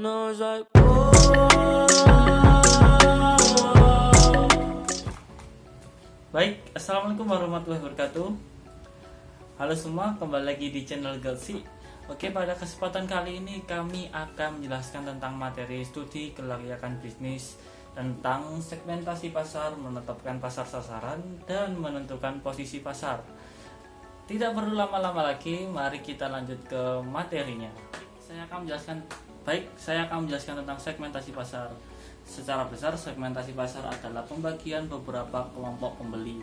No, it's like, whoa. Baik, assalamualaikum warahmatullahi wabarakatuh. Halo semua, kembali lagi di channel Gelsi. Oke, pada kesempatan kali ini kami akan menjelaskan tentang materi studi kelayakan bisnis tentang segmentasi pasar, menetapkan pasar sasaran, dan menentukan posisi pasar. Tidak perlu lama-lama lagi, mari kita lanjut ke materinya. Saya akan menjelaskan tentang segmentasi pasar. Secara besar, segmentasi pasar adalah pembagian beberapa kelompok pembeli.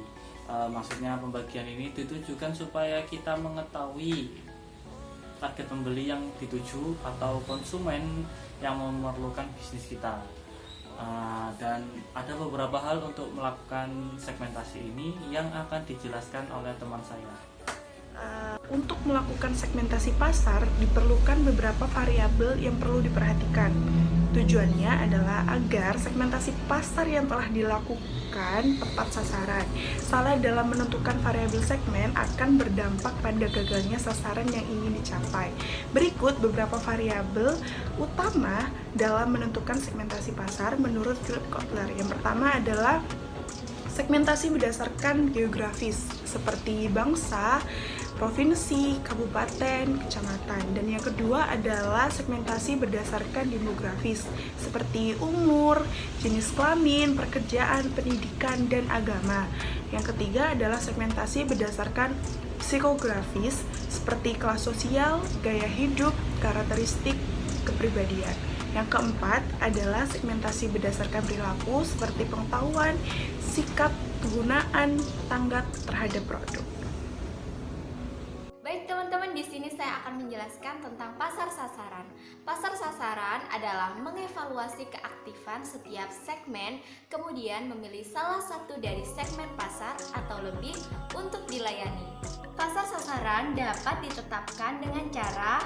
Maksudnya pembagian ini ditujukan supaya kita mengetahui target pembeli yang dituju atau konsumen yang memerlukan bisnis kita. Dan ada beberapa hal untuk melakukan segmentasi ini yang akan dijelaskan oleh teman saya. Untuk melakukan segmentasi pasar diperlukan beberapa variabel yang perlu diperhatikan. Tujuannya adalah agar segmentasi pasar yang telah dilakukan tepat sasaran. Salah dalam menentukan variabel segmen akan berdampak pada gagalnya sasaran yang ingin dicapai. Berikut beberapa variabel utama dalam menentukan segmentasi pasar menurut Philip Kotler. Yang pertama adalah segmentasi berdasarkan geografis, seperti bangsa, provinsi, kabupaten, kecamatan. Dan yang kedua adalah segmentasi berdasarkan demografis, seperti umur, jenis kelamin, pekerjaan, pendidikan, dan agama. Yang ketiga adalah segmentasi berdasarkan psikografis, seperti kelas sosial, gaya hidup, karakteristik, kepribadian. Yang keempat adalah segmentasi berdasarkan perilaku, seperti pengetahuan, sikap, penggunaan, tanggap terhadap produk. Baik teman-teman, di sini saya akan menjelaskan tentang pasar sasaran. Pasar sasaran adalah mengevaluasi keaktifan setiap segmen, kemudian memilih salah satu dari segmen pasar atau lebih untuk dilayani. Pasar sasaran dapat ditetapkan dengan cara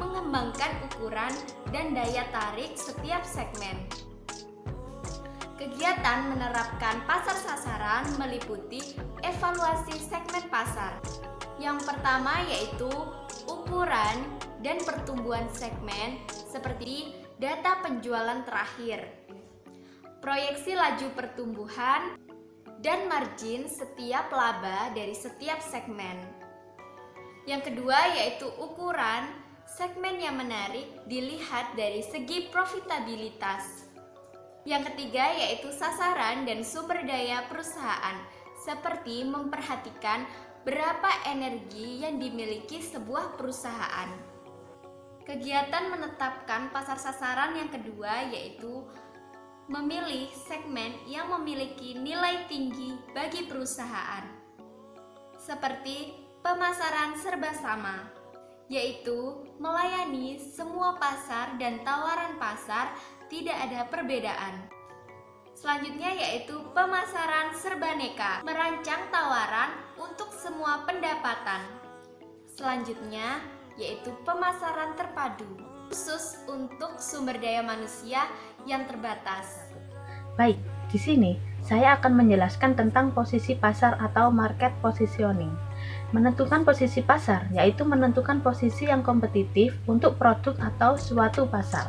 mengembangkan ukuran dan daya tarik setiap segmen. Kegiatan menerapkan pasar sasaran meliputi evaluasi segmen pasar. Yang pertama yaitu ukuran dan pertumbuhan segmen seperti data penjualan terakhir, proyeksi laju pertumbuhan, dan margin setiap laba dari setiap segmen. Yang kedua yaitu ukuran segmen yang menarik dilihat dari segi profitabilitas. Yang ketiga yaitu sasaran dan sumber daya perusahaan, seperti memperhatikan berapa energi yang dimiliki sebuah perusahaan. Kegiatan menetapkan pasar sasaran yang kedua yaitu memilih segmen yang memiliki nilai tinggi bagi perusahaan, seperti pemasaran serba sama, yaitu melayani semua pasar dan tawaran pasar tidak ada perbedaan. Selanjutnya yaitu pemasaran serbaneka, merancang tawaran untuk semua pendapatan. Selanjutnya yaitu pemasaran terpadu, khusus untuk sumber daya manusia yang terbatas. Baik, di sini saya akan menjelaskan tentang posisi pasar atau market positioning. Menentukan posisi pasar yaitu menentukan posisi yang kompetitif untuk produk atau suatu pasar.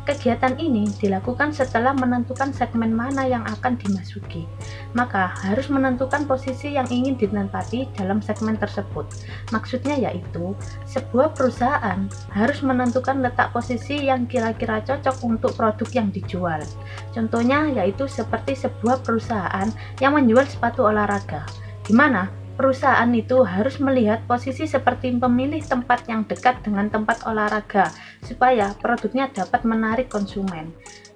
Kegiatan ini dilakukan setelah menentukan segmen mana yang akan dimasuki. Maka harus menentukan posisi yang ingin ditempati dalam segmen tersebut. Maksudnya yaitu sebuah perusahaan harus menentukan letak posisi yang kira-kira cocok untuk produk yang dijual. Contohnya yaitu seperti sebuah perusahaan yang menjual sepatu olahraga, di mana perusahaan itu harus melihat posisi seperti memilih tempat yang dekat dengan tempat olahraga supaya produknya dapat menarik konsumen.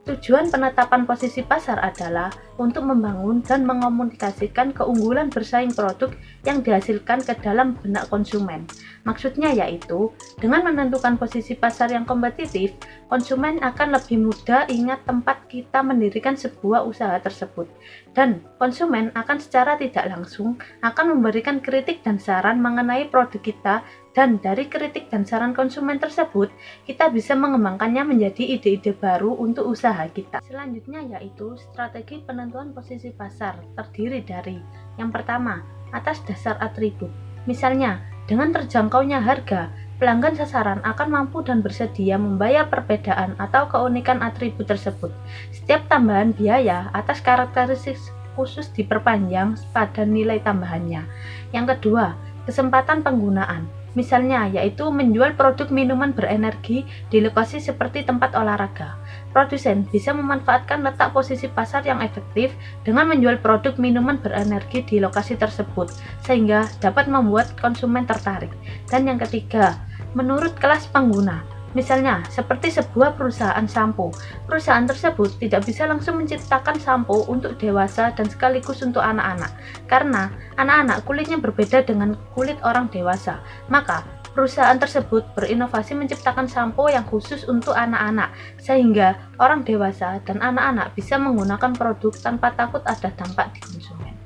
Tujuan penetapan posisi pasar adalah untuk membangun dan mengomunikasikan keunggulan bersaing produk yang dihasilkan ke dalam benak konsumen. Maksudnya yaitu, dengan menentukan posisi pasar yang kompetitif, konsumen akan lebih mudah ingat tempat kita mendirikan sebuah usaha tersebut. Dan konsumen akan secara tidak langsung akan memberikan kritik dan saran mengenai produk kita, dan dari kritik dan saran konsumen tersebut, kita bisa mengembangkannya menjadi ide-ide baru untuk usaha kita. Selanjutnya yaitu strategi penentuan posisi pasar terdiri dari yang pertama, atas dasar atribut. Misalnya, dengan terjangkaunya harga pelanggan sasaran akan mampu dan bersedia membayar perbedaan atau keunikan atribut tersebut. Setiap tambahan biaya atas karakteristik khusus diperpanjang pada nilai tambahannya. Yang kedua, kesempatan penggunaan. Misalnya, yaitu menjual produk minuman berenergi di lokasi seperti tempat olahraga. Produsen bisa memanfaatkan letak posisi pasar yang efektif dengan menjual produk minuman berenergi di lokasi tersebut, sehingga dapat membuat konsumen tertarik. Dan yang ketiga, menurut kelas pengguna. Misalnya, seperti sebuah perusahaan sampo. Perusahaan tersebut tidak bisa langsung menciptakan sampo untuk dewasa dan sekaligus untuk anak-anak, karena anak-anak kulitnya berbeda dengan kulit orang dewasa. Maka, perusahaan tersebut berinovasi menciptakan sampo yang khusus untuk anak-anak, sehingga orang dewasa dan anak-anak bisa menggunakan produk tanpa takut ada dampak di konsumen.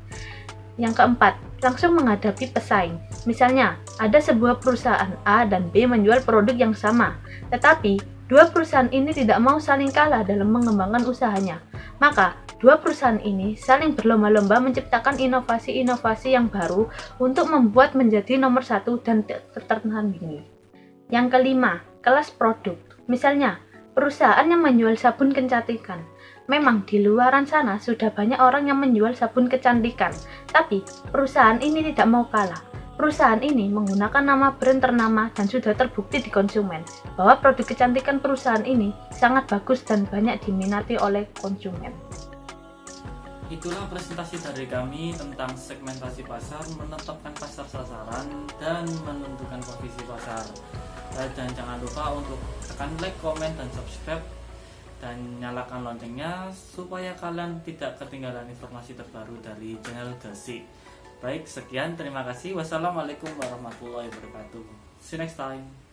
Yang keempat, langsung menghadapi pesaing. Misalnya, ada sebuah perusahaan A dan B menjual produk yang sama, tetapi dua perusahaan ini tidak mau saling kalah dalam mengembangkan usahanya. Maka, dua perusahaan ini saling berlomba-lomba menciptakan inovasi-inovasi yang baru untuk membuat menjadi nomor satu dan tertandingi. Yang kelima, kelas produk. Misalnya, perusahaan yang menjual sabun kecantikan. Memang di luaran sana sudah banyak orang yang menjual sabun kecantikan, tapi perusahaan ini tidak mau kalah. Perusahaan ini menggunakan nama brand ternama dan sudah terbukti di konsumen bahwa produk kecantikan perusahaan ini sangat bagus dan banyak diminati oleh konsumen. Itulah presentasi dari kami tentang segmentasi pasar, menetapkan pasar sasaran, dan menentukan posisi pasar. Dan jangan lupa untuk tekan like, komen, dan subscribe, dan nyalakan loncengnya supaya kalian tidak ketinggalan informasi terbaru dari channel Gelsik. Baik, sekian, terima kasih. Wassalamualaikum warahmatullahi wabarakatuh. See you next time.